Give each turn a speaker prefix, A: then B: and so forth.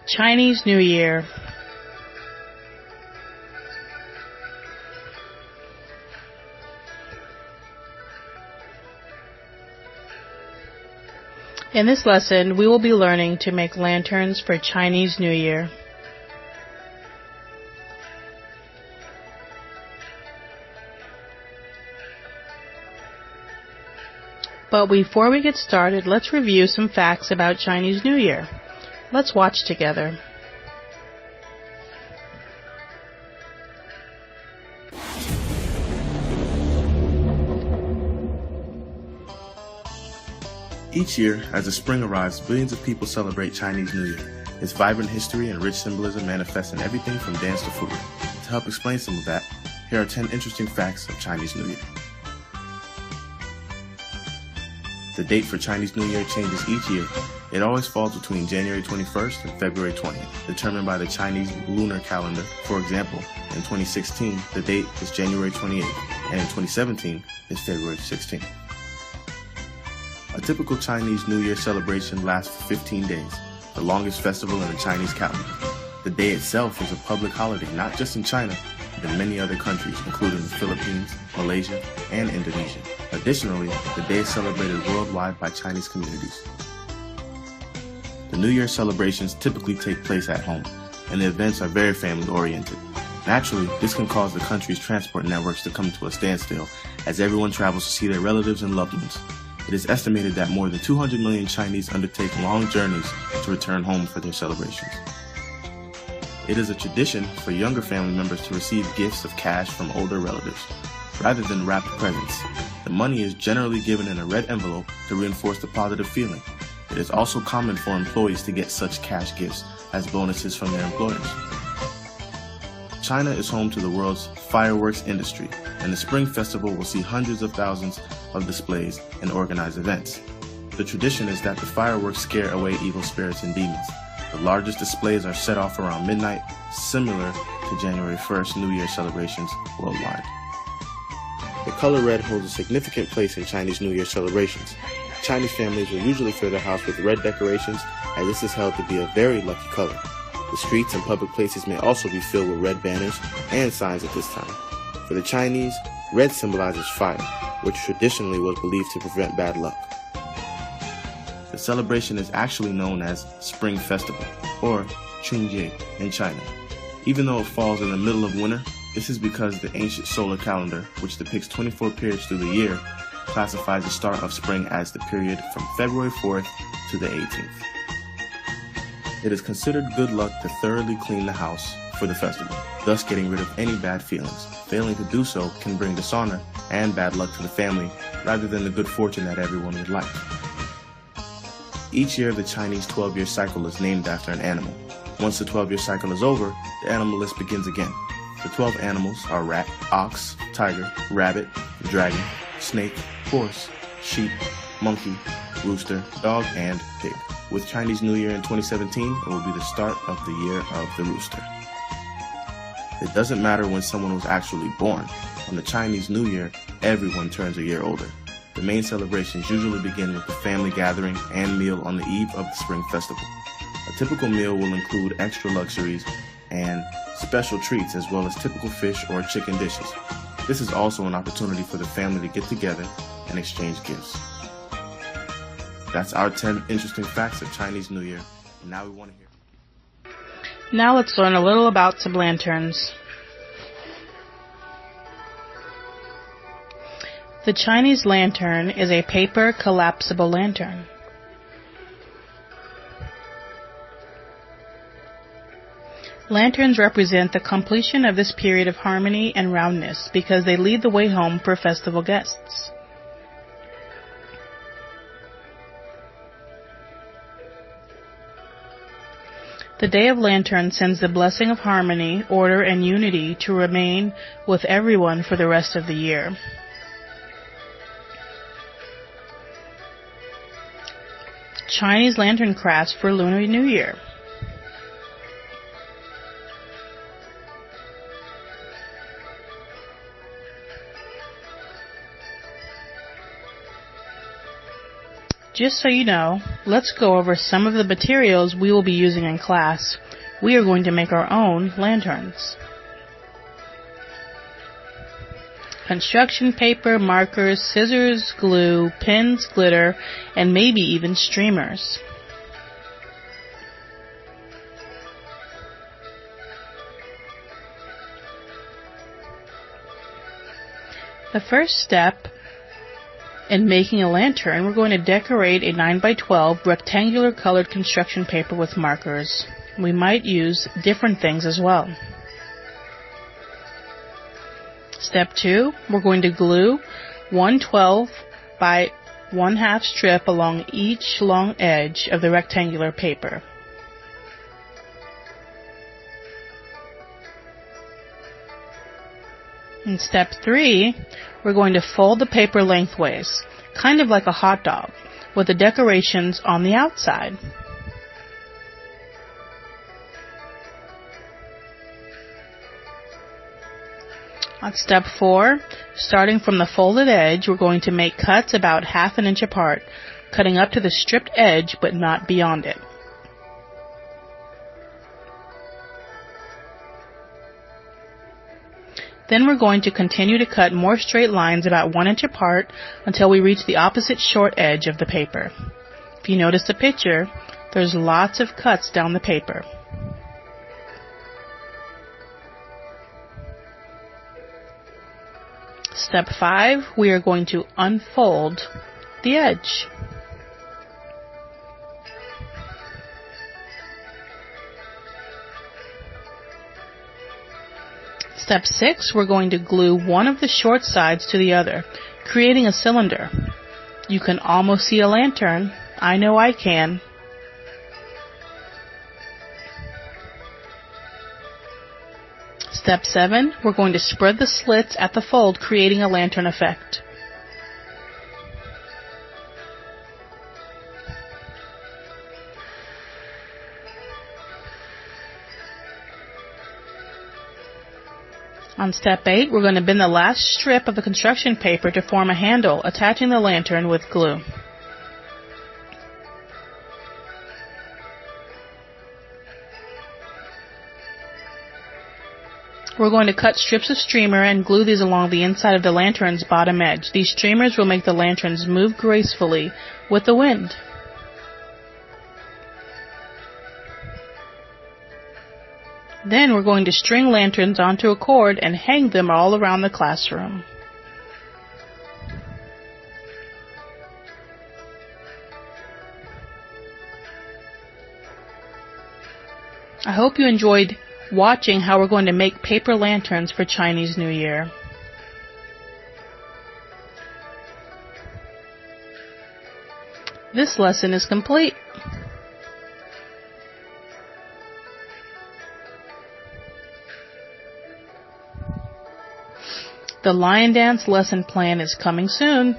A: Chinese New Year. In this lesson, we will be learning to make lanterns for Chinese New Year. But before we get started, let's review some facts about Chinese New Year. Let's watch together.
B: Each year, as the spring arrives, billions of people celebrate Chinese New Year. Its vibrant history and rich symbolism manifests in everything from dance to food. To help explain some of that, here are 10 interesting facts of Chinese New Year. The date for Chinese New Year changes each year. It always falls between January 21st and February 20th, determined by the Chinese lunar calendar. For example, in 2016, the date is January 28th, and in 2017 is February 16th. A typical Chinese New Year celebration lasts for 15 days, the longest festival in the Chinese calendar. The day itself is a public holiday, not just in China, but in many other countries, including the Philippines, Malaysia, and Indonesia. Additionally, the day is celebrated worldwide by Chinese communities. The New Year celebrations typically take place at home, and the events are very family-oriented. Naturally, this can cause the country's transport networks to come to a standstill as everyone travels to see their relatives and loved ones. It is estimated that more than 200 million Chinese undertake long journeys to return home for their celebrations. It is a tradition for younger family members to receive gifts of cash from older relatives. Rather than wrapped presents, the money is generally given in a red envelope to reinforce the positive feeling. It is also common for employees to get such cash gifts as bonuses from their employers. China is home to the world's fireworks industry, and the Spring Festival will see hundreds of thousands of displays and organized events. The tradition is that the fireworks scare away evil spirits and demons. The largest displays are set off around midnight, similar to January 1st New Year celebrations worldwide. The color red holds a significant place in Chinese New Year celebrations. Chinese families will usually fill their house with red decorations, as this is held to be a very lucky color. The streets and public places may also be filled with red banners and signs at this time. For the Chinese, red symbolizes fire, which traditionally was believed to prevent bad luck. The celebration is actually known as Spring Festival, or Chunjie in China. Even though it falls in the middle of winter, this is because the ancient solar calendar, which depicts 24 periods through the year, classifies the start of spring as the period from February 4th to the 18th. It is considered good luck to thoroughly clean the house for the festival, thus getting rid of any bad feelings. Failing to do so can bring dishonor and bad luck to the family, rather than the good fortune that everyone would like. Each year, the Chinese 12-year cycle is named after an animal. Once the 12-year cycle is over, the animal list begins again. The 12 animals are rat, ox, tiger, rabbit, dragon, snake, horse, sheep, monkey, rooster, dog, and pig. With Chinese New Year in 2017, it will be the start of the year of the rooster. It doesn't matter when someone was actually born. On the Chinese New Year, everyone turns a year older. The main celebrations usually begin with the family gathering and meal on the eve of the Spring Festival. A typical meal will include extra luxuries and special treats, as well as typical fish or chicken dishes. This is also an opportunity for the family to get together and exchange gifts. That's our 10 interesting facts of Chinese New Year. And now we want to hear.
A: Now let's learn a little about some lanterns. The Chinese lantern is a paper collapsible lantern. Lanterns represent the completion of this period of harmony and roundness because they lead the way home for festival guests. The Day of Lantern sends the blessing of harmony, order, and unity to remain with everyone for the rest of the year. Chinese lantern crafts for Lunar New Year. Just so you know, let's go over some of the materials we will be using in class. We are going to make our own lanterns. Construction paper, markers, scissors, glue, pins, glitter, and maybe even streamers. The first step in making a lantern, we're going to decorate a 9x12 rectangular colored construction paper with markers. We might use different things as well. Step 2, we're going to glue 1/12 by 1/2 strip along each long edge of the rectangular paper. In step 3, we're going to fold the paper lengthways, kind of like a hot dog, with the decorations on the outside. On step 4, starting from the folded edge, we're going to make cuts about 1/2 inch apart, cutting up to the stripped edge but not beyond it. Then we're going to continue to cut more straight lines about 1 inch apart until we reach the opposite short edge of the paper. If you notice the picture, there's lots of cuts down the paper. Step 5, we are going to unfold the edge. Step 6, we're going to glue one of the short sides to the other, creating a cylinder. You can almost see a lantern. I know I can. Step 7, we're going to spread the slits at the fold, creating a lantern effect. On step 8, we're going to bend the last strip of the construction paper to form a handle, attaching the lantern with glue. We're going to cut strips of streamer and glue these along the inside of the lantern's bottom edge. These streamers will make the lanterns move gracefully with the wind. Then we're going to string lanterns onto a cord and hang them all around the classroom. I hope you enjoyed watching how we're going to make paper lanterns for Chinese New Year. This lesson is complete. The lion dance lesson plan is coming soon.